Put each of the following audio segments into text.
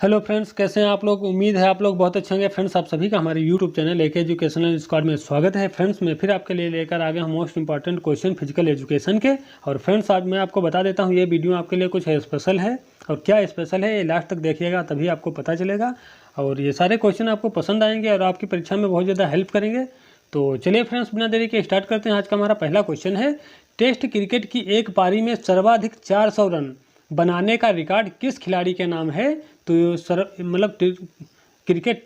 Hello friends, कैसे हैं आप लोग। उम्मीद है आप लोग बहुत अच्छे होंगे। फ्रेंड्स, आप सभी का हमारे यूट्यूब चैनल एक एजुकेशनल स्क्वाड में स्वागत है। फ्रेंड्स, मैं फिर आपके लिए लेकर आ गया हूँ most important question physical education के। और फ्रेंड्स, आज मैं आपको बता देता हूँ ये वीडियो आपके लिए कुछ स्पेशल है। और क्या स्पेशल है ये लास्ट तक देखिएगा, तभी आपको पता चलेगा। और ये सारे क्वेश्चन आपको पसंद आएंगे और आपकी परीक्षा में बहुत ज़्यादा हेल्प करेंगे। तो चलिए फ्रेंड्स, बिना देरी के स्टार्ट करते हैं। आज का हमारा पहला क्वेश्चन है, टेस्ट क्रिकेट की एक पारी में सर्वाधिक 400 रन बनाने का रिकॉर्ड किस खिलाड़ी के नाम है। तो मतलब क्रिकेट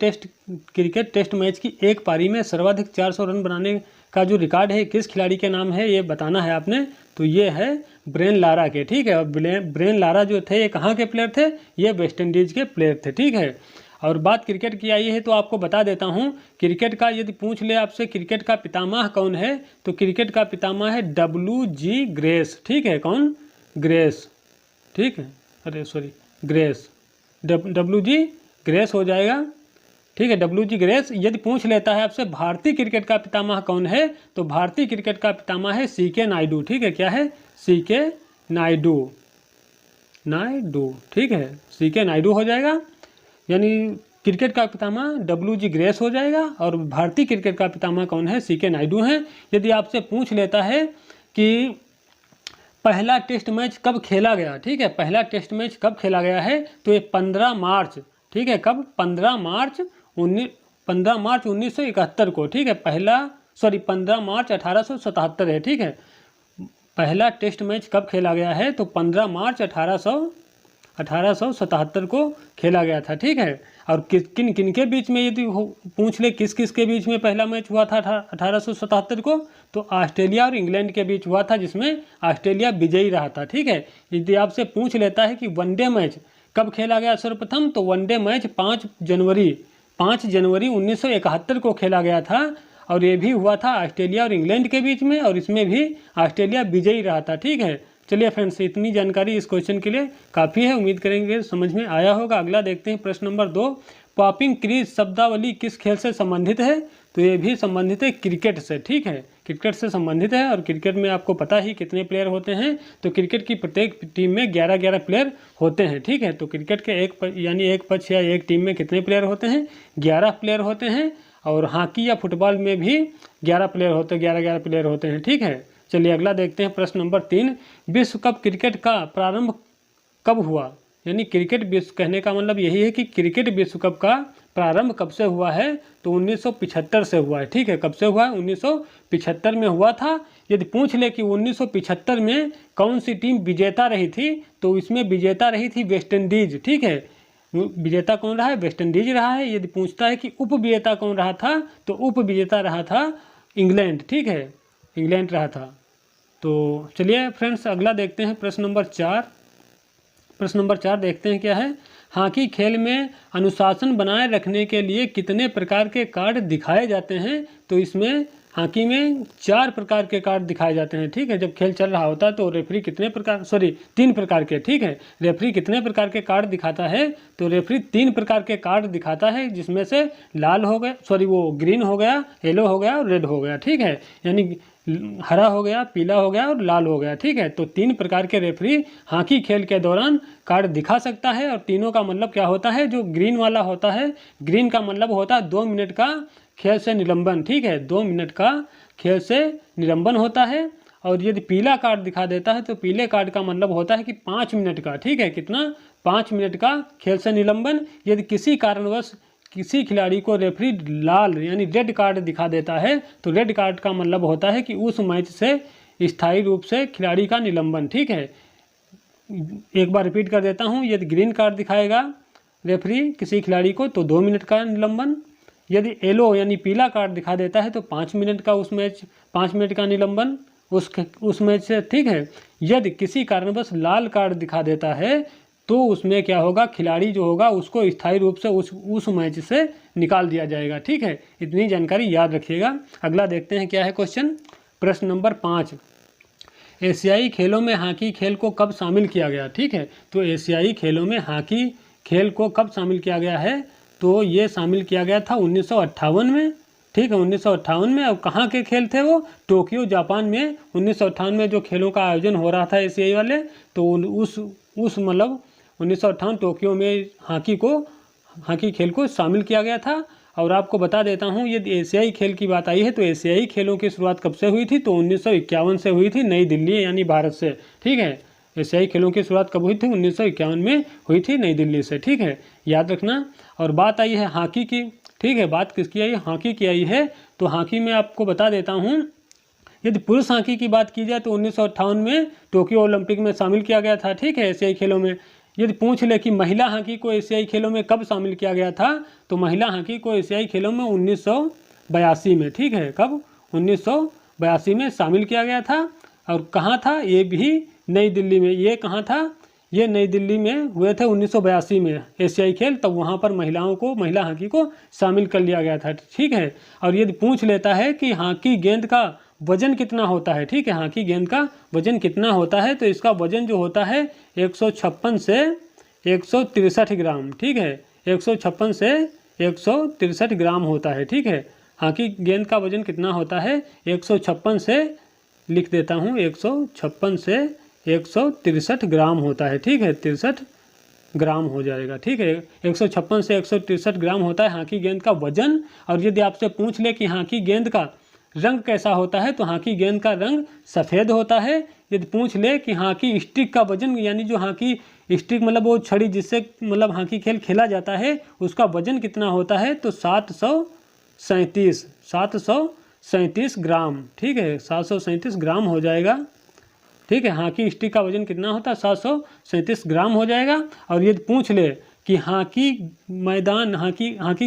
टेस्ट मैच की एक पारी में सर्वाधिक 400 रन बनाने का जो रिकॉर्ड है किस खिलाड़ी के नाम है, ये बताना है आपने। तो ये है ब्रेन लारा के। ठीक है, और ब्रेन लारा जो थे ये कहाँ के प्लेयर थे, ये वेस्ट इंडीज़ के प्लेयर थे। ठीक है, और बात क्रिकेट की आई है तो आपको बता देता हूँ, क्रिकेट का यदि पूछ ले आपसे क्रिकेट का पितामह कौन है, तो क्रिकेट का पितामह है WG ग्रेस। ठीक है, कौन? ग्रेस। ठीक है, अरे सॉरी, ग्रेस, WG ग्रेस हो जाएगा। ठीक है, WG ग्रेस। यदि पूछ लेता है आपसे भारतीय क्रिकेट का पितामह कौन है, तो भारतीय क्रिकेट का पितामह है CK नायडू। ठीक है, क्या है? CK नायडू। ठीक है, CK नायडू हो जाएगा। यानी क्रिकेट का पितामह WG ग्रेस हो जाएगा और भारतीय क्रिकेट का पितामह कौन है? CK नायडू हैं। यदि आपसे पूछ लेता है कि पहला टेस्ट मैच कब खेला गया, ठीक है, पहला टेस्ट मैच कब खेला गया है, तो ये 15 मार्च। ठीक है, कब? 15 मार्च 1971 को। ठीक है, 15 मार्च 1877 है। ठीक है, पहला टेस्ट मैच कब खेला गया है, तो 15 मार्च 1877 को खेला गया था। ठीक है, और किन किन के बीच में यदि पूछ ले किस किस के बीच में पहला मैच हुआ था 1877 को, तो ऑस्ट्रेलिया और इंग्लैंड के बीच हुआ था, जिसमें ऑस्ट्रेलिया विजयी रहा था। ठीक है, यदि आपसे पूछ लेता है कि वनडे मैच कब खेला गया सर्वप्रथम, तो वनडे मैच 5 जनवरी 1971 को खेला गया था। और ये भी हुआ था ऑस्ट्रेलिया और इंग्लैंड के बीच में, और इसमें भी ऑस्ट्रेलिया विजयी रहा था। ठीक है, चलिए फ्रेंड्स, इतनी जानकारी इस क्वेश्चन के लिए काफ़ी है। उम्मीद करेंगे समझ में आया होगा। अगला देखते हैं प्रश्न नंबर 2, पॉपिंग क्रीज शब्दावली किस खेल से संबंधित है, तो ये भी संबंधित है क्रिकेट से। ठीक है, क्रिकेट से संबंधित है। और क्रिकेट में आपको पता ही कितने प्लेयर होते हैं, तो क्रिकेट की प्रत्येक टीम में 11-11 प्लेयर होते हैं। ठीक है, तो क्रिकेट के एक पक्ष या एक टीम में कितने प्लेयर होते हैं? 11 प्लेयर होते हैं। और हॉकी या फुटबॉल में भी 11 प्लेयर होते हैं, 11-11 प्लेयर होते हैं। ठीक है, चलिए अगला देखते हैं प्रश्न नंबर 3, विश्व कप क्रिकेट का प्रारंभ कब हुआ। यानी क्रिकेट विश्व कहने का मतलब यही है कि क्रिकेट विश्व कप का प्रारंभ कब से हुआ है, तो 1975 से हुआ है। ठीक है, कब से हुआ है? 1975 में हुआ था। यदि पूछ ले कि 1975 में कौन सी टीम विजेता रही थी, तो इसमें विजेता रही थी वेस्ट इंडीज। ठीक है, विजेता कौन रहा है? वेस्ट इंडीज रहा है। यदि पूछता है कि उप विजेता कौन रहा था, तो उप विजेता रहा था इंग्लैंड। ठीक है, इंग्लैंड रहा था। तो चलिए फ्रेंड्स, अगला देखते हैं प्रश्न नंबर 4। प्रश्न नंबर 4 देखते हैं क्या है, हॉकी खेल में अनुशासन बनाए रखने के लिए कितने प्रकार के कार्ड दिखाए जाते हैं। तो इसमें हॉकी में 4 प्रकार के कार्ड दिखाए जाते हैं। ठीक है, जब खेल चल रहा होता है तो रेफरी 3 प्रकार के, ठीक है, रेफरी कितने प्रकार के कार्ड दिखाता है, तो रेफरी 3 प्रकार के कार्ड दिखाता है, जिसमें से लाल हो गया, ग्रीन हो गया, येलो हो गया और रेड हो गया। ठीक है, यानी हरा हो गया, पीला हो गया और लाल हो गया। ठीक है, तो 3 प्रकार के रेफरी हॉकी खेल के दौरान कार्ड दिखा सकता है। और तीनों का मतलब क्या होता है? जो ग्रीन वाला होता है, ग्रीन का मतलब होता है 2 मिनट का खेल से निलंबन। ठीक है, 2 मिनट का खेल से निलंबन होता है। और यदि पीला कार्ड दिखा देता है, तो पीले कार्ड का मतलब होता है कि 5 मिनट का। ठीक है, कितना? 5 मिनट का खेल से निलंबन। यदि किसी कारणवश किसी खिलाड़ी को रेफरी लाल यानी रेड कार्ड दिखा देता है, तो रेड कार्ड का मतलब होता है कि उस मैच से स्थायी रूप से खिलाड़ी का निलंबन। ठीक है, एक बार रिपीट कर देता हूँ, यदि ग्रीन कार्ड दिखाएगा रेफरी किसी खिलाड़ी को, तो 2 मिनट का निलंबन। यदि येलो यानी पीला कार्ड दिखा देता है, तो 5 मिनट का 5 मिनट का निलंबन उस मैच से। ठीक है, यदि किसी कारणवश लाल कार्ड दिखा देता है, तो उसमें क्या होगा, खिलाड़ी जो होगा उसको स्थायी रूप से उस मैच से निकाल दिया जाएगा। ठीक है, इतनी जानकारी याद रखिएगा। अगला देखते हैं क्या है क्वेश्चन, प्रश्न नंबर 5, एशियाई खेलों में हॉकी खेल को कब शामिल किया गया। ठीक है, तो एशियाई खेलों में हॉकी खेल को कब शामिल किया गया है, तो ये शामिल किया गया था 1958 में। ठीक है, 1958 में। और कहाँ के खेल थे वो? टोक्यो जापान में 1958 में जो खेलों का आयोजन हो रहा था एशियाई वाले, तो उस मतलब 1958 टोक्यो में हॉकी खेल को शामिल किया गया था। और आपको बता देता हूँ, यदि एशियाई खेल की बात आई है तो एशियाई खेलों की शुरुआत कब से हुई थी, तो 1951 से हुई थी, नई दिल्ली यानी भारत से। ठीक है, एशियाई खेलों की शुरुआत कब हुई थी, 1951 में हुई थी, नई दिल्ली से। ठीक है, याद रखना। और बात आई है हॉकी की। ठीक है, बात किसकी आई है, हॉकी की आई है। तो हॉकी में आपको बता देता हूँ, यदि पुरुष हॉकी की बात की जाए तो 1958 में टोक्यो ओलंपिक में शामिल किया गया था। ठीक है, एशियाई खेलों में। यदि पूछ ले कि महिला हॉकी को एशियाई खेलों में कब शामिल किया गया था, तो महिला हॉकी को एशियाई खेलों में 1982 में। ठीक है, कब, 1982 में शामिल किया गया था। और कहाँ था, ये भी नई दिल्ली में। ये कहाँ था, ये नई दिल्ली में हुए थे 1982 में एशियाई खेल, तब वहाँ पर महिला हॉकी को शामिल कर लिया गया था। ठीक है, और यदि पूछ लेता है कि हॉकी गेंद का वजन कितना होता है, ठीक है, हॉकी गेंद का वजन कितना होता है, तो इसका वजन जो होता है 156 से 163 ग्राम। ठीक है, 156 से 163 ग्राम होता है। ठीक है, हॉकी गेंद का वजन कितना होता है, 156 से, लिख देता हूँ, 156 से 163 ग्राम होता है। ठीक है, 63 ग्राम हो जाएगा। ठीक है, 156 से 163 ग्राम होता है हॉकी गेंद का वजन। और यदि आपसे पूछ ले कि हॉकी गेंद का रंग कैसा होता है, तो हॉकी गेंद का रंग सफ़ेद होता है। यदि पूछ ले कि हॉकी स्टिक का वजन, यानी जो हॉकी स्टिक मतलब वो छड़ी जिससे मतलब हॉकी खेल खेला जाता है, उसका वजन कितना होता है, तो 737 ग्राम। ठीक है, 737 ग्राम हो जाएगा। ठीक है, हॉकी स्टिक का वजन कितना होता है, 737 ग्राम हो जाएगा। और यदि पूछ ले कि हॉकी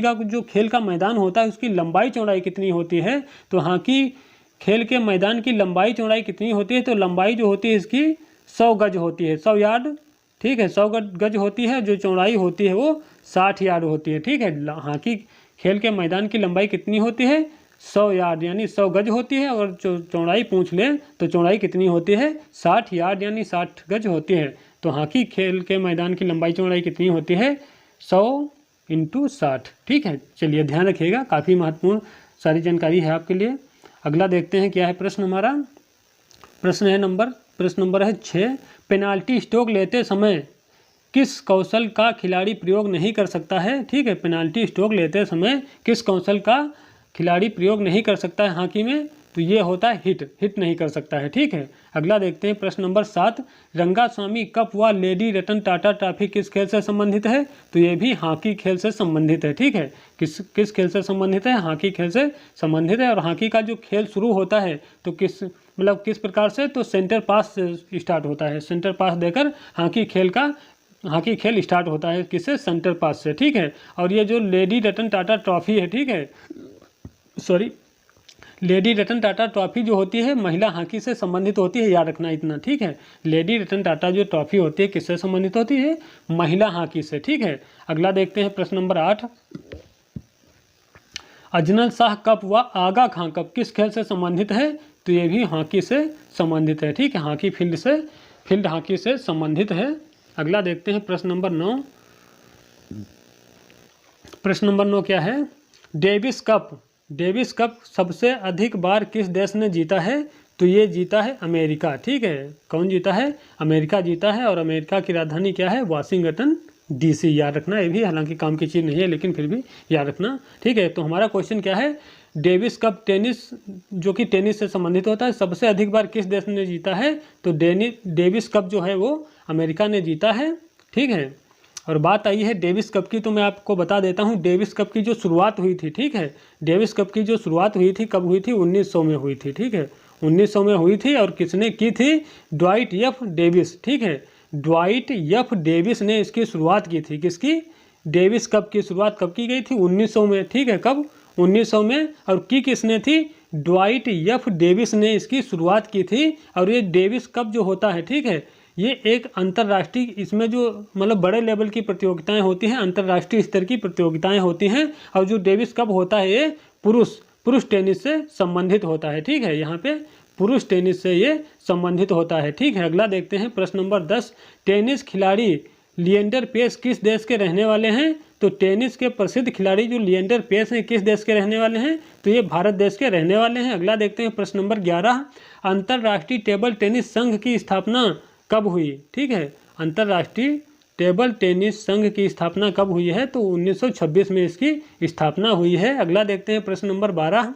का जो खेल का मैदान होता है उसकी लंबाई चौड़ाई कितनी होती है, तो हॉकी खेल के मैदान की लंबाई चौड़ाई कितनी होती है, तो लंबाई जो होती है इसकी 100 गज होती है, 100 यार्ड। ठीक है, 100 गज होती है। जो चौड़ाई होती है वो 60 यार्ड होती है। ठीक है, हॉकी खेल के मैदान की लंबाई कितनी होती है, 100 यार्ड यानी 100 गज होती है। और चौड़ाई पूछ ले तो चौड़ाई कितनी होती है, 60 यार्ड यानी 60 गज होती है। तो हॉकी खेल के मैदान की लंबाई चौड़ाई कितनी होती है, 100 × 60। ठीक है, चलिए ध्यान रखिएगा, काफ़ी महत्वपूर्ण सारी जानकारी है आपके लिए। अगला देखते हैं क्या है प्रश्न हमारा। प्रश्न नंबर है 6। पेनाल्टी स्ट्रोक लेते समय किस कौशल का खिलाड़ी प्रयोग नहीं कर सकता है। ठीक है, पेनाल्टी स्ट्रोक लेते समय किस कौशल का खिलाड़ी प्रयोग नहीं कर सकता है हॉकी में, तो ये होता है हिट नहीं कर सकता है। ठीक है, अगला देखते हैं प्रश्न नंबर 7। रंगास्वामी कप व लेडी रतन टाटा ट्रॉफी किस खेल से संबंधित है, तो ये भी हॉकी खेल से संबंधित है। ठीक है, किस खेल से संबंधित है, हॉकी खेल से संबंधित है। और हॉकी का जो खेल शुरू होता है तो किस प्रकार से, तो सेंटर पास से स्टार्ट होता है। सेंटर पास देकर हॉकी खेल स्टार्ट होता है, किससे, सेंटर पास से। ठीक है, और ये जो लेडी रतन टाटा ट्रॉफी है, ठीक है, लेडी रतन टाटा ट्रॉफी जो होती है महिला हॉकी से संबंधित होती है, याद रखना इतना। ठीक है, लेडी रतन टाटा जो ट्रॉफी होती है किससे संबंधित होती है, महिला हॉकी से। ठीक है, अगला देखते हैं प्रश्न नंबर 8। अजनल शाह कप व आगा खां कप किस खेल से संबंधित है, तो ये भी हॉकी से संबंधित है। ठीक है, हॉकी फील्ड हॉकी से संबंधित है। अगला देखते हैं प्रश्न नंबर 9। प्रश्न नंबर 9 क्या है, डेविस कप सबसे अधिक बार किस देश ने जीता है, तो ये जीता है अमेरिका। ठीक है, कौन जीता है, अमेरिका जीता है। और अमेरिका की राजधानी क्या है, वाशिंगटन DC। याद रखना, ये भी हालांकि काम की चीज़ नहीं है लेकिन फिर भी याद रखना। ठीक है, तो हमारा क्वेश्चन क्या है, डेविस कप टेनिस, जो कि टेनिस से संबंधित होता है, सबसे अधिक बार किस देश ने जीता है, तो डेविस कप जो है वो अमेरिका ने जीता है। ठीक है, और बात आई है डेविस कप की, तो मैं आपको बता देता हूँ डेविस कप की जो शुरुआत हुई थी। ठीक है, डेविस कप की जो शुरुआत हुई थी कब हुई थी, 1900 में हुई थी। ठीक है, 1900 में हुई थी। और किसने की थी, ड्वाइट एफ डेविस। ठीक है, ड्वाइट एफ डेविस ने इसकी शुरुआत की थी। किसकी, डेविस कप की शुरुआत कब की गई थी, 1900 में। ठीक है, कब, 1900 में। और किसने थी, ड्वाइट एफ डेविस ने इसकी शुरुआत की थी। और ये डेविस कप जो होता है, ठीक है, ये एक अंतर्राष्ट्रीय, इसमें जो मतलब बड़े लेवल की प्रतियोगिताएं होती हैं, अंतर्राष्ट्रीय स्तर की प्रतियोगिताएं होती हैं। और जो डेविस कप होता है ये पुरुष टेनिस से संबंधित होता है। ठीक है, यहाँ पे पुरुष टेनिस से ये संबंधित होता है। ठीक है, अगला देखते हैं प्रश्न नंबर 10। टेनिस खिलाड़ी लिएंडर पेस किस देश के रहने वाले हैं, तो टेनिस के प्रसिद्ध खिलाड़ी जो लिएंडर पेस हैं किस देश के रहने वाले हैं, तो ये भारत देश के रहने वाले हैं। अगला देखते हैं प्रश्न नंबर 11। अंतर्राष्ट्रीय टेबल टेनिस संघ की स्थापना कब हुई। ठीक है, अंतर्राष्ट्रीय टेबल टेनिस संघ की स्थापना कब हुई है? तो 1926 में इसकी स्थापना हुई है। अगला देखते हैं प्रश्न नंबर 12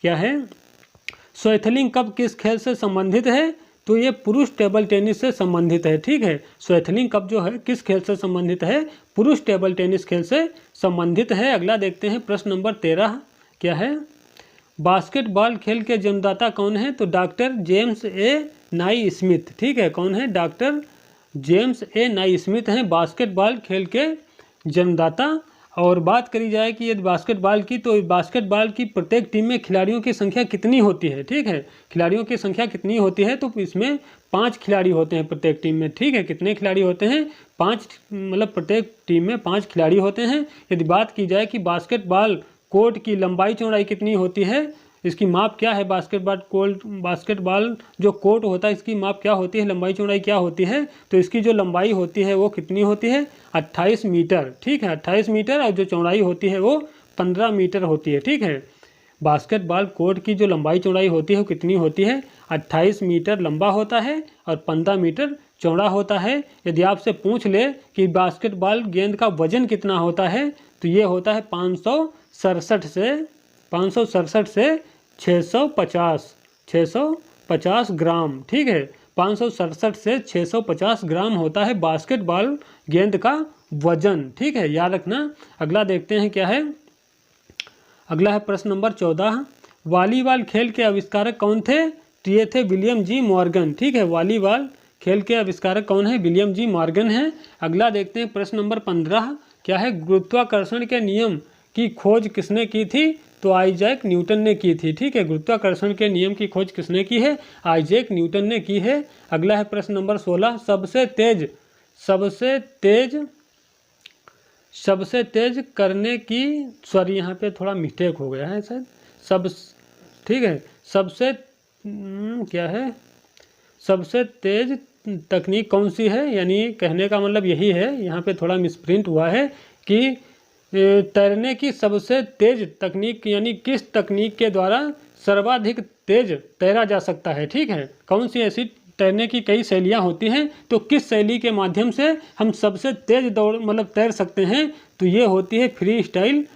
क्या है? स्वैथलिंग कप किस खेल से संबंधित है? तो ये पुरुष टेबल टेनिस से संबंधित है। ठीक है, स्वैथलिंग कप जो है किस खेल से संबंधित है? पुरुष टेबल टेनिस खेल से संबंधित है। अगला देखते हैं प्रश्न नंबर 13 क्या है? बास्केटबॉल खेल के जन्मदाता कौन है? तो डॉक्टर जेम्स ए नाई स्मिथ। ठीक है, कौन है? डॉक्टर जेम्स ए नाई स्मिथ हैं बास्केटबॉल खेल के जन्मदाता। और बात करी जाए कि यदि बास्केटबॉल की, तो बास्केटबॉल की प्रत्येक टीम में खिलाड़ियों की संख्या कितनी होती है? ठीक है, खिलाड़ियों की संख्या कितनी होती है? तो इसमें 5 खिलाड़ी होते हैं प्रत्येक टीम में। ठीक है, कितने खिलाड़ी होते हैं? 5, मतलब प्रत्येक टीम में 5 खिलाड़ी होते हैं। यदि बात की जाए कि बास्केटबॉल कोर्ट की लंबाई चौड़ाई कितनी होती है, इसकी माप क्या है? बास्केटबॉल जो कोर्ट होता है इसकी माप क्या होती है, लंबाई चौड़ाई क्या होती है? तो इसकी जो लंबाई होती है वो कितनी होती है? 28 मीटर। ठीक है, 28 मीटर। और जो चौड़ाई होती है वो 15 मीटर होती है। ठीक है, बास्केटबॉल कोर्ट की जो लंबाई चौड़ाई होती है वो कितनी होती है? 28 मीटर लंबा होता है और 15 मीटर चौड़ा होता है। यदि आपसे पूछ ले कि बास्केटबॉल गेंद का वजन कितना होता है, तो ये होता है 567 से 650 ग्राम। ठीक है, 567 से 650 ग्राम होता है बास्केटबॉल गेंद का वजन। ठीक है, याद रखना। अगला देखते हैं क्या है? अगला है प्रश्न नंबर 14। वॉलीबॉल खेल के आविष्कारक कौन थे? तो ये थे विलियम जी मॉर्गन। ठीक है, वॉलीबॉल खेल के आविष्कारक कौन है? विलियम जी मॉर्गन है। अगला देखते हैं प्रश्न नंबर 15 क्या है? गुरुत्वाकर्षण के नियम की खोज किसने की थी? तो आइजैक न्यूटन ने की थी। ठीक है, गुरुत्वाकर्षण के नियम की खोज किसने की है? आइजैक न्यूटन ने की है। अगला है प्रश्न नंबर 16। सबसे तेज करने की, सॉरी यहाँ पे थोड़ा मिस्टेक हो गया है शायद। ठीक है, क्या है? सबसे तेज तकनीक कौन सी है? यानी कहने का मतलब यही है, यहाँ पे थोड़ा मिसप्रिंट हुआ है कि तैरने की सबसे तेज तकनीक, यानी किस तकनीक के द्वारा सर्वाधिक तेज तैरा जा सकता है। ठीक है, कौन सी ऐसी तैरने की कई शैलियाँ होती हैं, तो किस शैली के माध्यम से हम सबसे तेज तैर सकते हैं? तो ये होती है फ्री स्टाइल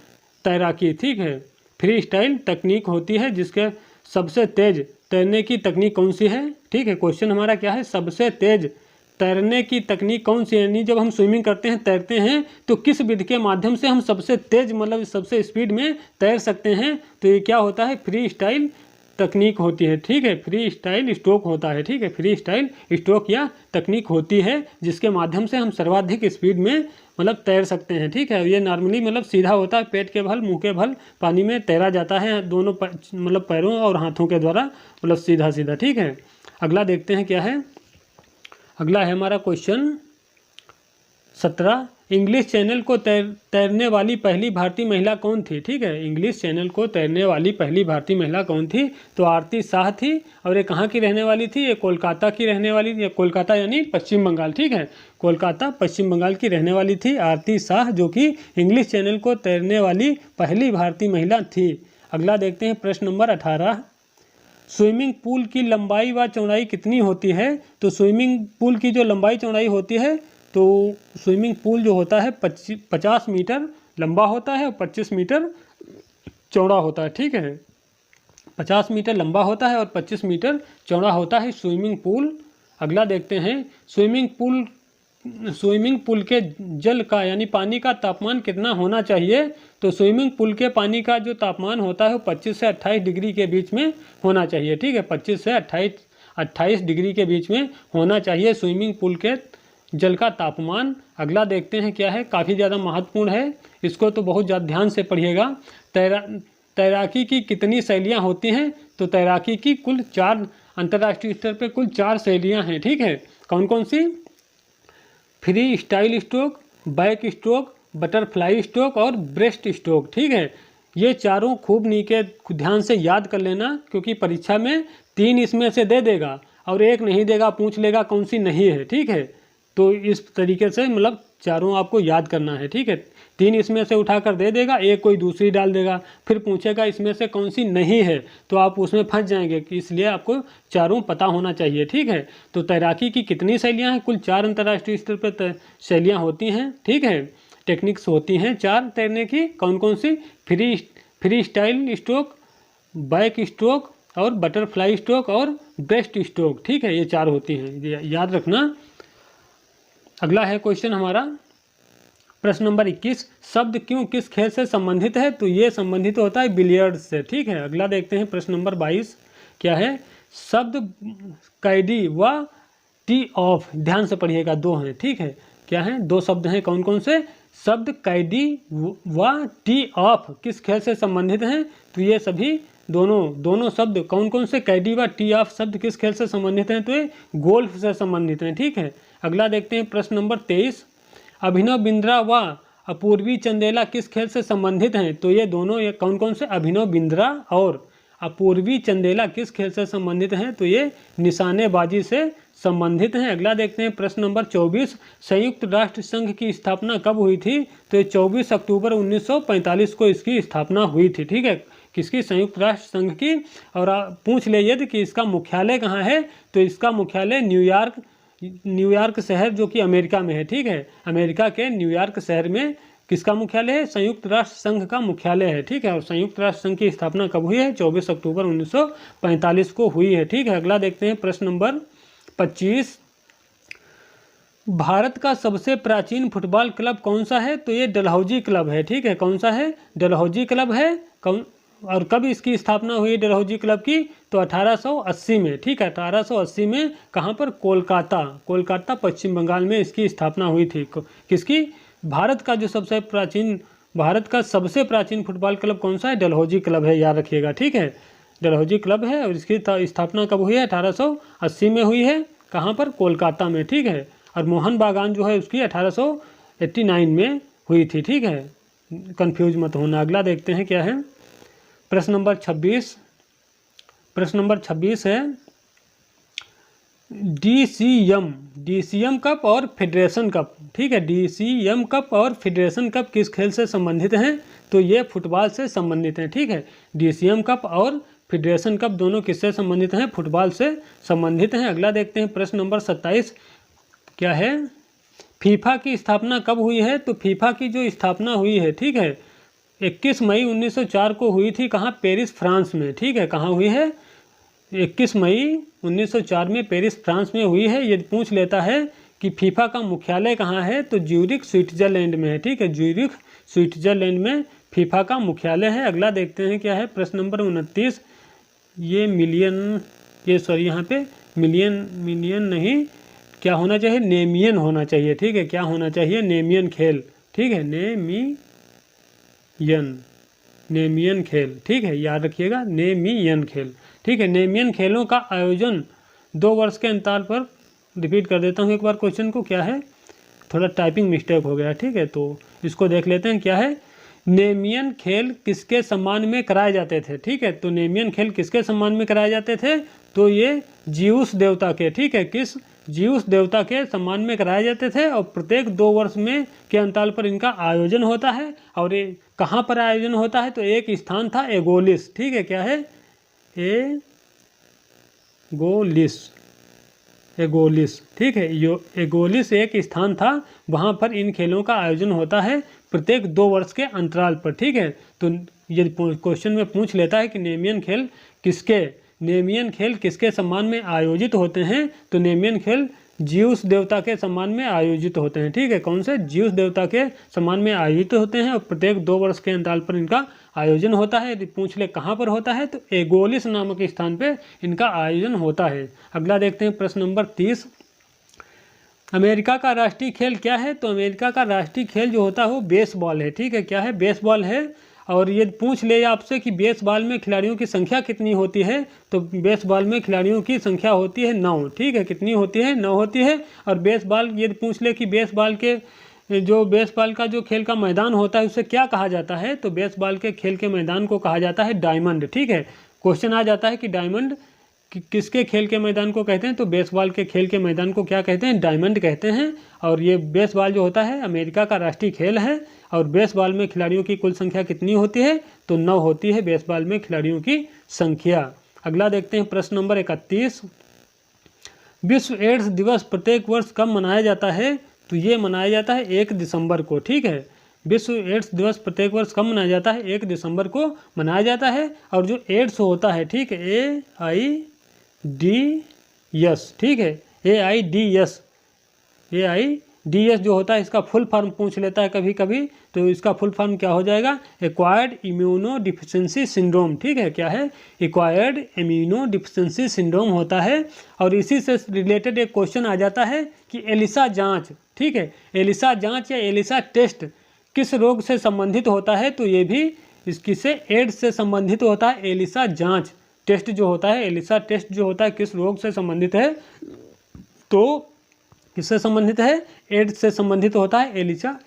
तैराकी। ठीक है, फ्री स्टाइल तकनीक होती है जिसके सबसे तेज तैरने की तकनीक कौन सी है? ठीक है, क्वेश्चन हमारा क्या है? सबसे तेज तैरने की तकनीक कौन सी है? यानी जब हम स्विमिंग करते हैं, तैरते हैं, तो किस विधि के माध्यम से हम सबसे तेज, सबसे स्पीड में तैर सकते हैं? तो ये क्या होता है? फ्री स्टाइल तकनीक होती है। ठीक है, फ्री स्टाइल स्ट्रोक होता है। ठीक है, फ्री स्टाइल स्ट्रोक या तकनीक होती है जिसके माध्यम से हम सर्वाधिक स्पीड में तैर सकते हैं। ठीक है, ये नॉर्मली सीधा होता है, पेट के बल, मुंह के बल पानी में तैरा जाता है, दोनों पैरों और हाथों के द्वारा सीधा सीधा। ठीक है, अगला देखते हैं क्या है? अगला है हमारा क्वेश्चन 17। इंग्लिश चैनल को तैरने वाली पहली भारतीय महिला कौन थी? ठीक है, इंग्लिश चैनल को तैरने वाली पहली भारतीय महिला कौन थी? तो आरती शाह थी। और ये कहाँ की रहने वाली थी? ये कोलकाता की रहने वाली थी। कोलकाता यानी पश्चिम बंगाल। ठीक है, कोलकाता पश्चिम बंगाल की रहने वाली थी आरती शाह, जो कि इंग्लिश चैनल को तैरने वाली पहली भारतीय महिला थी। अगला देखते हैं प्रश्न नंबर 18। स्विमिंग पूल की लंबाई व चौड़ाई कितनी होती है? तो स्विमिंग पूल की जो लंबाई चौड़ाई होती है, तो स्विमिंग पूल जो होता है 50 मीटर लंबा होता है और 25 मीटर चौड़ा होता है। ठीक है, 50 मीटर लंबा होता है और 25 मीटर चौड़ा होता है स्विमिंग पूल। अगला देखते हैं स्विमिंग पूल के जल का, यानी पानी का तापमान कितना होना चाहिए? तो स्विमिंग पूल के पानी का जो तापमान होता है वो 25 से 28 डिग्री के बीच में होना चाहिए। ठीक है, 25 से 28 डिग्री के बीच में होना चाहिए स्विमिंग पूल के जल का तापमान। अगला देखते हैं क्या है? काफ़ी ज़्यादा महत्वपूर्ण है, इसको तो बहुत ज़्यादा ध्यान से पढ़िएगा। तैराकी की कितनी शैलियाँ होती हैं? तो तैराकी की कुल 4, अंतर्राष्ट्रीय स्तर पर कुल 4 शैलियाँ हैं। ठीक है, कौन कौन सी? Freestyle stroke, back stroke, butterfly stroke और ब्रेस्ट स्ट्रोक। ठीक है, ये चारों खूब नीचे ध्यान से याद कर लेना, क्योंकि परीक्षा में 3 इसमें से दे देगा और 1 नहीं देगा, पूछ लेगा कौन सी नहीं है। ठीक है, तो इस तरीके से चारों आपको याद करना है, ठीक है। 3 इसमें से उठाकर दे देगा, एक कोई दूसरी डाल देगा, फिर पूछेगा इसमें से कौन सी नहीं है, तो आप उसमें फंस जाएंगे कि इसलिए आपको चारों पता होना चाहिए, ठीक है। तो तैराकी की कितनी शैलियाँ हैं? कुल 4 अंतर्राष्ट्रीय स्तर पर शैलियाँ होती हैं, ठीक है। टेक्निक्स होती हैं 4 तैरने की। कौन कौन सी? Freestyle stroke, back stroke और बटरफ्लाई स्ट्रोक और ब्रेस्ट स्ट्रोक, ठीक है। ये 4 होती हैं, ये याद रखना। अगला है क्वेश्चन हमारा प्रश्न नंबर 21, शब्द क्यों किस खेल से संबंधित है? तो ये संबंधित होता है बिलियर्ड्स से, ठीक है। अगला देखते हैं प्रश्न नंबर 22 क्या है? शब्द कैडी व टी ऑफ, ध्यान से पढ़िएगा, 2 हैं, ठीक है। क्या है? 2 शब्द हैं, कौन कौन से? शब्द कैडी व टी ऑफ किस खेल से संबंधित हैं? तो ये सभी दोनों शब्द कौन कौन से? कैडी व टी ऑफ शब्द किस खेल से संबंधित हैं? तो ये गोल्फ से संबंधित हैं, ठीक है। अगला देखते हैं प्रश्न नंबर 23, अभिनव बिंद्रा व अपूर्वी चंदेला किस खेल से संबंधित हैं? तो ये दोनों, ये कौन कौन से? अभिनव बिंद्रा और अपूर्वी चंदेला किस खेल से संबंधित हैं? तो ये निशानेबाजी से संबंधित हैं। अगला देखते हैं प्रश्न नंबर 24, संयुक्त राष्ट्र संघ की स्थापना कब हुई थी? तो ये 24 अक्टूबर 1945 को इसकी स्थापना हुई थी, ठीक है। किसकी? संयुक्त राष्ट्र संघ की। और पूछ ले यदि कि इसका मुख्यालय कहाँ है? तो इसका मुख्यालय न्यूयॉर्क शहर जो कि अमेरिका में है, ठीक है। अमेरिका के न्यूयॉर्क शहर में किसका मुख्यालय है? संयुक्त राष्ट्र संघ का मुख्यालय है, ठीक है। और संयुक्त राष्ट्र संघ की स्थापना कब हुई है? 24 अक्टूबर 1945 को हुई है, ठीक है। अगला देखते हैं प्रश्न नंबर 25, भारत का सबसे प्राचीन फुटबॉल क्लब कौन सा है? तो ये डलहौजी क्लब है, ठीक है। कौन सा है? डलहौजी क्लब है। कौन और कब इसकी स्थापना हुई डलहौजी क्लब की? तो 1880 में, ठीक है। 1880 में कहाँ पर? कोलकाता पश्चिम बंगाल में इसकी स्थापना हुई थी। किसकी? भारत का सबसे प्राचीन फुटबॉल क्लब कौन सा है? डलहौजी क्लब है, याद रखिएगा, ठीक है। डलहौजी क्लब है और इसकी स्थापना कब हुई है? 1880 में हुई है। कहाँ पर? कोलकाता में, ठीक है। और मोहन बागान जो है उसकी 1889 में हुई थी, ठीक है। कंफ्यूज मत होना। अगला देखते हैं क्या है? प्रश्न नंबर 26 है डीसीएम कप और फेडरेशन कप, ठीक है। डीसीएम कप और फेडरेशन कप किस खेल से संबंधित हैं? तो ये फुटबॉल से संबंधित हैं, ठीक है। डीसीएम कप और फेडरेशन कप दोनों किससे संबंधित हैं? फुटबॉल से संबंधित हैं। अगला देखते हैं प्रश्न नंबर 27 क्या है? फीफा की स्थापना कब हुई है? तो फीफा की जो स्थापना हुई है, ठीक है, 21 मई 1904 को हुई थी। कहाँ? पेरिस, फ्रांस में, ठीक है। कहाँ हुई है? 21 मई 1904 में पेरिस, फ्रांस में हुई है। ये पूछ लेता है कि फीफा का मुख्यालय कहाँ है? तो ज्यूरिख, स्विट्जरलैंड में है, ठीक है। ज्यूरिख, स्विट्जरलैंड में फीफा का मुख्यालय है। अगला देखते हैं क्या है? प्रश्न नंबर 29, यहाँ पे मिलियन नहीं, क्या होना चाहिए? नेमियन होना चाहिए, ठीक है। क्या होना चाहिए? नेमियन खेल, ठीक है। नेमियन खेल, ठीक है, याद रखिएगा, नेमियन खेल, ठीक है। नेमियन खेलों का आयोजन 2 वर्ष के अंतराल पर, रिपीट कर देता हूँ एक बार क्वेश्चन को, क्या है? थोड़ा टाइपिंग मिस्टेक हो गया, ठीक है। तो इसको देख लेते हैं क्या है? नेमियन खेल किसके सम्मान में कराए जाते थे, ठीक है। तो नेमियन खेल किसके सम्मान में कराए जाते थे? तो ये ज्यूस देवता के, ठीक है। किस? ज्यूस देवता के सम्मान में कराए जाते थे। और प्रत्येक 2 वर्ष में के अंतराल पर इनका आयोजन होता है। और ये कहाँ पर आयोजन होता है? तो एक स्थान था एगोलिस, ठीक है। क्या है? एगोलिस, ठीक है। एगोलिस एक स्थान था, वहाँ पर इन खेलों का आयोजन होता है प्रत्येक 2 वर्ष के अंतराल पर, ठीक है। तो ये क्वेश्चन में पूछ लेता है कि नेमियन खेल किसके सम्मान में आयोजित होते हैं? तो नेमियन खेल ज्यूस देवता के सम्मान में आयोजित होते हैं, ठीक है। कौन से? ज्यूस देवता के सम्मान में आयोजित होते हैं और प्रत्येक 2 वर्ष के अंतराल पर इनका आयोजन होता है। यदि पूछ ले कहाँ पर होता है? तो एगोलिस नामक स्थान पे इनका आयोजन होता है। अगला देखते हैं प्रश्न नंबर 30, अमेरिका का राष्ट्रीय खेल क्या है? तो अमेरिका का राष्ट्रीय खेल जो होता है वो बेसबॉल है, ठीक है। क्या है? बेसबॉल है। और ये पूछ ले आपसे कि बेसबॉल में खिलाड़ियों की संख्या कितनी होती है? तो बेसबॉल में खिलाड़ियों की संख्या होती है 9, ठीक है। कितनी होती है? 9 होती है। और बेसबॉल, ये पूछ ले कि बेसबॉल का जो खेल का मैदान होता है उसे क्या कहा जाता है? तो बेसबॉल के खेल के मैदान को कहा जाता है डायमंड, ठीक है। क्वेश्चन आ जाता है कि डायमंड किसके खेल के मैदान को कहते हैं? तो बेसबॉल के खेल के मैदान को क्या कहते हैं? डायमंड कहते हैं। और ये बेसबॉल जो होता है अमेरिका का राष्ट्रीय खेल है। और बेसबॉल में खिलाड़ियों की कुल संख्या कितनी होती है? तो 9 होती है बेसबॉल में खिलाड़ियों की संख्या। अगला देखते हैं प्रश्न नंबर 31। विश्व एड्स दिवस प्रत्येक वर्ष कब मनाया जाता है? तो ये मनाया जाता है 1 दिसंबर को। ठीक है, विश्व एड्स दिवस प्रत्येक वर्ष कब मनाया जाता है? 1 दिसंबर को मनाया जाता है। और जो एड्स होता है, ठीक है, AIDS, ठीक है, AIDS जो होता है, इसका फुल फॉर्म पूछ लेता है कभी कभी, तो इसका फुल फॉर्म क्या हो जाएगा? Acquired immuno deficiency syndrome. ठीक है, क्या है? एक्वायर्ड इम्यूनो डिफिशिएंसी सिंड्रोम होता है। और इसी से रिलेटेड एक क्वेश्चन आ जाता है कि एलिसा जांच, ठीक है, एलिसा जांच या एलिसा टेस्ट किस रोग से संबंधित होता है? तो ये भी किससे? एड्स से संबंधित होता है। एलिसा जांच टेस्ट जो होता है, एलिसा टेस्ट जो होता है, किस रोग से संबंधित है? तो किससे संबंधित है? एड्स से संबंधित होता है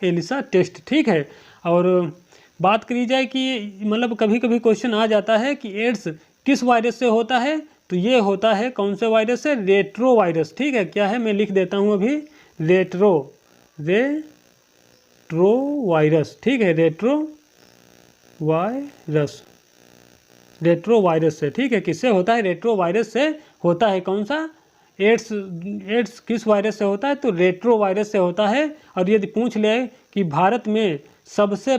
एलिसा टेस्ट। ठीक है, और बात करी जाए कि मतलब कभी कभी क्वेश्चन आ जाता है कि एड्स किस वायरस से होता है? तो ये होता है कौन से वायरस से? Retro virus. ठीक है, क्या है? मैं लिख देता हूँ अभी, रेट्रो वायरस। ठीक है, रेट्रो वायरस से। ठीक है, किससे होता है? रेट्रो वायरस से होता है। कौन सा? एड्स किस वायरस से होता है? तो रेट्रो वायरस से होता है। और यदि पूछ ले कि भारत में सबसे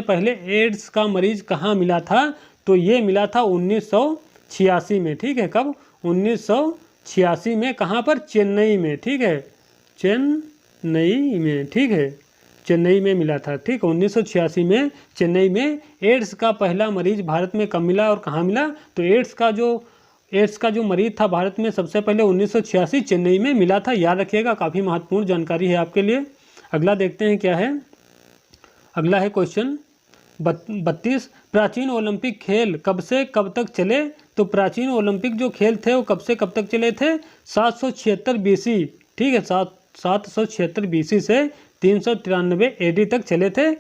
पहले एड्स का मरीज कहाँ मिला था? तो ये मिला था 1986 में। ठीक है, कब? 1986 में। कहाँ पर? चेन्नई में। ठीक है, चेन्नई में। ठीक है, चेन्नई में मिला था। ठीक है, 1986 में चेन्नई में एड्स का पहला मरीज भारत में कब मिला और कहाँ मिला? तो एड्स का जो मरीज था भारत में सबसे पहले 1986 चेन्नई में मिला था। याद रखिएगा, काफ़ी महत्वपूर्ण जानकारी है आपके लिए। अगला देखते हैं क्या है। अगला है क्वेश्चन 32। प्राचीन ओलंपिक खेल कब से कब तक चले? तो प्राचीन ओलंपिक जो खेल थे वो कब से कब तक चले थे? 776 BC। ठीक है, 776 BC से 393 AD तक चले थे।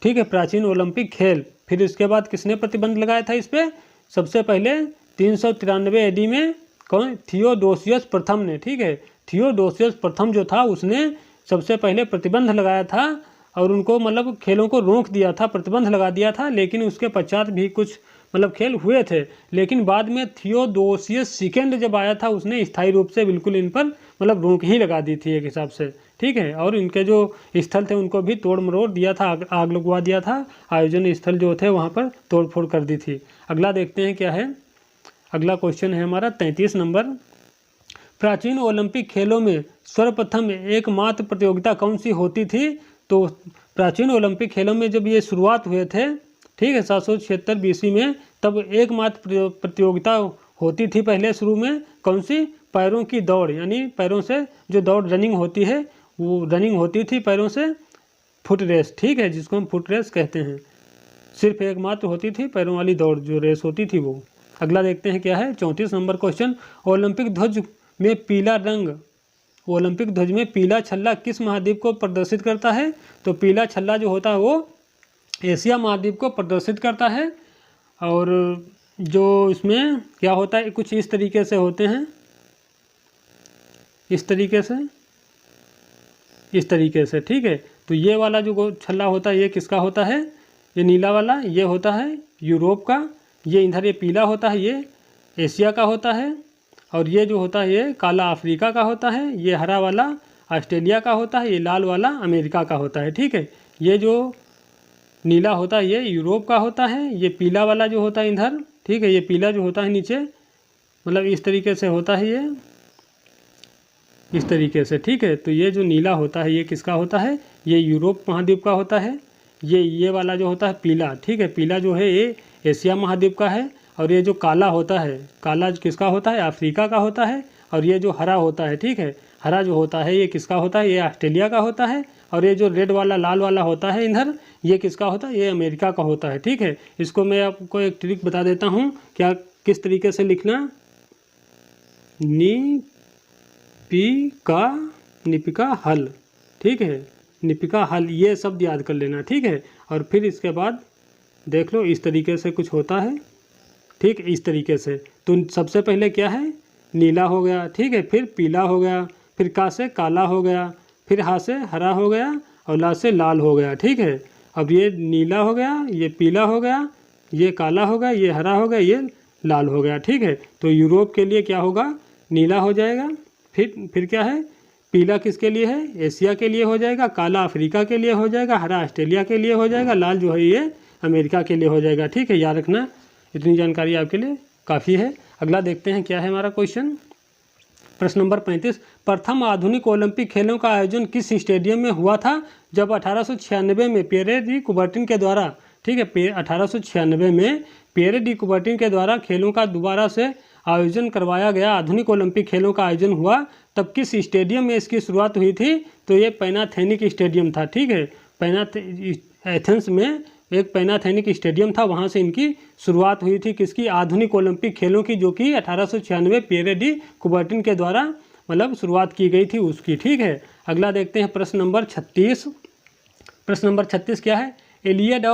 ठीक है, प्राचीन ओलंपिक खेल। फिर इसके बाद किसने प्रतिबंध लगाया था इस पर? सबसे पहले 393 AD में कौन? थियोडोसियस प्रथम ने। ठीक है, थियोडोसियस प्रथम जो था उसने सबसे पहले प्रतिबंध लगाया था और उनको मतलब खेलों को रोक दिया था, प्रतिबंध लगा दिया था। लेकिन उसके पश्चात भी कुछ मतलब खेल हुए थे। लेकिन बाद में थियोडोसियस सेकेंड जब आया था उसने स्थायी रूप से बिल्कुल इन पर मतलब रोक ही लगा दी थी एक हिसाब से। ठीक है, और इनके जो स्थल थे उनको भी तोड़ मरोड़ दिया था, आग लगवा दिया था। आयोजन स्थल जो थे वहाँ पर तोड़ फोड़ कर दी थी। अगला देखते हैं क्या है। अगला क्वेश्चन है हमारा 33 नंबर। प्राचीन ओलंपिक खेलों में सर्वप्रथम एकमात्र प्रतियोगिता कौन सी होती थी? तो प्राचीन ओलंपिक खेलों में जब ये शुरुआत हुए थे, ठीक है, 776 BC में, तब एकमात्र प्रतियोगिता होती थी पहले शुरू में। कौन सी? पैरों की दौड़, यानी पैरों से जो दौड़ रनिंग होती है वो रनिंग होती थी पैरों से, फुट रेस। ठीक है, जिसको हम फुट रेस कहते हैं। सिर्फ एकमात्र होती थी पैरों वाली दौड़, जो रेस होती थी वो। अगला देखते हैं क्या है 34 नंबर क्वेश्चन। ओलंपिक ध्वज में पीला रंग, ओलंपिक ध्वज में पीला छल्ला किस महाद्वीप को प्रदर्शित करता है? तो पीला छल्ला जो होता है वो एशिया महाद्वीप को प्रदर्शित करता है। और जो इसमें क्या होता है, कुछ इस तरीके से होते हैं, इस तरीके से। ठीक है, तो ये वाला जो छल्ला होता है ये किसका होता है? ये नीला वाला ये होता है यूरोप का। ये इधर ये पीला होता है ये एशिया का होता है। और ये जो होता है ये काला अफ्रीका का होता है। ये हरा वाला ऑस्ट्रेलिया का होता है। ये लाल वाला अमेरिका का होता है। ठीक है, ये जो नीला होता है ये यूरोप का होता है। ये पीला वाला जो होता है इधर, ठीक है, ये पीला जो होता है नीचे मतलब इस तरीके से होता है, ये इस तरीके से। ठीक है, तो ये जो नीला होता है ये किसका होता है? ये यूरोप महाद्वीप का होता है। ये वाला जो होता है पीला, ठीक है, पीला जो है ये एशिया महाद्वीप का है। और ये जो काला होता है, काला किसका होता है? अफ्रीका का होता है। और ये जो हरा होता है, ठीक है, हरा जो होता है ये किसका होता है? ये ऑस्ट्रेलिया का होता है। और ये जो रेड वाला लाल वाला होता है इधर, ये किसका होता है? ये अमेरिका का होता है। ठीक है, इसको मैं आपको एक ट्रिक बता देता हूँ, क्या किस तरीके से लिखना। निपिका हल, ठीक है, निपिका हल, ये शब्द याद कर लेना। ठीक है, और फिर इसके बाद देख लो इस तरीके से कुछ होता है। ठीक, इस तरीके से। तो सबसे पहले क्या है, नीला हो गया, ठीक है, फिर पीला हो गया, फिर का से काला हो गया, फिर हा से हरा हो गया और ला से लाल हो गया, ठीक है। अब ये नीला हो गया, ये पीला हो गया, ये काला हो गया, ये हरा हो गया, ये लाल हो गया, ठीक है। तो यूरोप के लिए क्या होगा, नीला हो जाएगा, फिर क्या है, पीला किसके लिए है, एशिया के लिए हो जाएगा, काला अफ्रीका के लिए हो जाएगा, हरा ऑस्ट्रेलिया के लिए हो जाएगा, लाल जो है ये अमेरिका के लिए हो जाएगा, ठीक है। याद रखना, इतनी जानकारी आपके लिए काफ़ी है। अगला देखते हैं क्या है हमारा क्वेश्चन। प्रश्न नंबर 35, प्रथम आधुनिक ओलंपिक खेलों का आयोजन किस स्टेडियम में हुआ था जब 1896 में पियरे डी कुबर्टिन के द्वारा, ठीक है, 1896 में पियरे डी कुबर्टिन के द्वारा खेलों का दोबारा से आयोजन करवाया गया। आधुनिक ओलंपिक खेलों का आयोजन हुआ तब किस स्टेडियम में इसकी शुरुआत हुई थी, तो ये पैनाथेनिक स्टेडियम था, ठीक है। एथेंस में एक पैनाथेनिक स्टेडियम था, वहाँ से इनकी शुरुआत हुई थी किसकी, आधुनिक ओलंपिक खेलों की, जो कि 1896 पियरे डी कुबर्टिन के द्वारा मतलब शुरुआत की गई थी उसकी, ठीक है। अगला देखते हैं प्रश्न नंबर 36। प्रश्न नंबर 36 क्या है, इलियड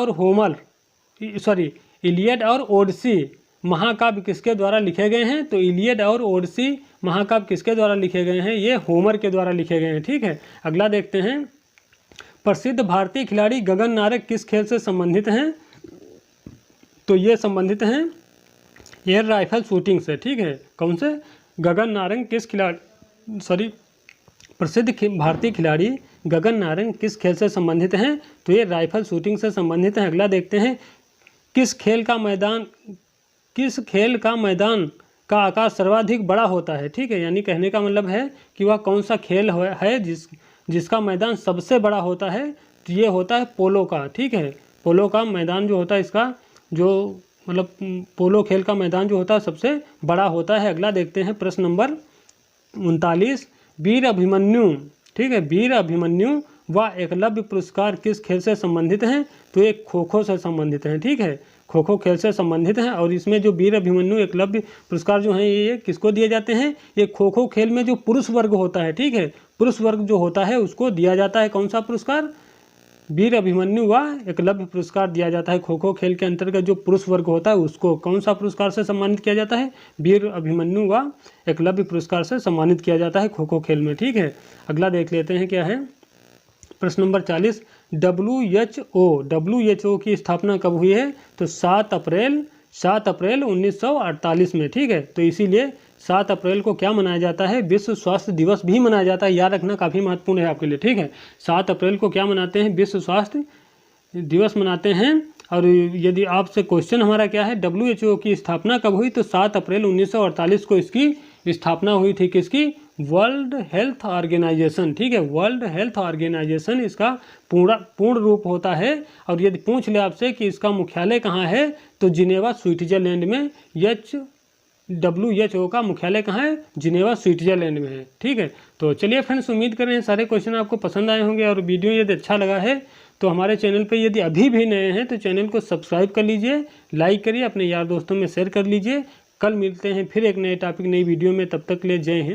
और ओडिसी महाकाव्य किसके द्वारा लिखे गए हैं, तो इलियड और ओडिसी महाकाव्य किसके द्वारा लिखे गए हैं, ये होमर के द्वारा लिखे गए हैं, ठीक है। अगला देखते हैं, प्रसिद्ध भारतीय खिलाड़ी गगन नारंग किस खेल से संबंधित हैं, तो ये संबंधित हैं एयर राइफल शूटिंग से, ठीक है। कौन से, गगन नारंग किस प्रसिद्ध भारतीय खिलाड़ी गगन नारंग किस खेल से संबंधित हैं, तो ये राइफल शूटिंग से संबंधित हैं। अगला देखते हैं, किस खेल का मैदान का आकार सर्वाधिक बड़ा होता है, ठीक है। यानी कहने का मतलब है कि वह कौन सा खेल है जिसका मैदान सबसे बड़ा होता है, तो ये होता है पोलो का, ठीक है। पोलो का मैदान जो होता है, इसका जो मतलब पोलो खेल का मैदान जो होता है सबसे बड़ा होता है। अगला देखते हैं प्रश्न नंबर 39, वीर अभिमन्यु, ठीक है, वीर अभिमन्यु व एकलव्य पुरस्कार किस खेल से संबंधित हैं, तो ये खो खो से संबंधित हैं, ठीक है, खो खो खेल से संबंधित हैं। और इसमें जो वीर अभिमन्यु एकलव्य पुरस्कार जो हैं ये किसको दिए जाते हैं, ये खो खो खेल में जो पुरुष वर्ग होता है, ठीक है, पुरुष वर्ग जो होता है उसको दिया जाता है कौन सा पुरस्कार, वीर अभिमन्यु व एकलव्य पुरस्कार दिया जाता है। खो खो खेल के अंतर्गत जो पुरुष वर्ग होता है उसको कौन सा पुरस्कार से सम्मानित किया जाता है, वीर अभिमन्यु व एकलव्य पुरस्कार से सम्मानित किया जाता है खो खो खेल में, ठीक है। अगला देख लेते हैं क्या है, प्रश्न नंबर 40, WHO की स्थापना कब हुई है, तो 7 अप्रैल 1948 में, ठीक है। तो इसीलिए 7 अप्रैल को क्या मनाया जाता है, विश्व स्वास्थ्य दिवस भी मनाया जाता है। याद रखना, काफ़ी महत्वपूर्ण है आपके लिए, ठीक है। 7 अप्रैल को क्या मनाते हैं, विश्व स्वास्थ्य दिवस मनाते हैं। और यदि आपसे क्वेश्चन हमारा क्या है, WHO की स्थापना कब हुई, तो 7 अप्रैल 1948 को इसकी स्थापना हुई थी, किसकी, वर्ल्ड हेल्थ ऑर्गेनाइजेशन, ठीक है, वर्ल्ड हेल्थ ऑर्गेनाइजेशन इसका पूर्ण रूप होता है। और यदि पूछ ले आपसे कि इसका मुख्यालय कहाँ है, तो जिनेवा स्विट्जरलैंड में, WHO का मुख्यालय कहाँ है, जिनेवा स्विट्जरलैंड में है, ठीक है। तो चलिए फ्रेंड्स, उम्मीद कर रहे हैं सारे क्वेश्चन आपको पसंद आए होंगे। और वीडियो यदि अच्छा लगा है तो हमारे चैनल पे यदि अभी भी नए हैं तो चैनल को सब्सक्राइब कर लीजिए, लाइक करिए, अपने यार दोस्तों में शेयर कर लीजिए। कल मिलते हैं फिर एक नए टॉपिक, नई वीडियो में, तब तक के लिए जय हिंद।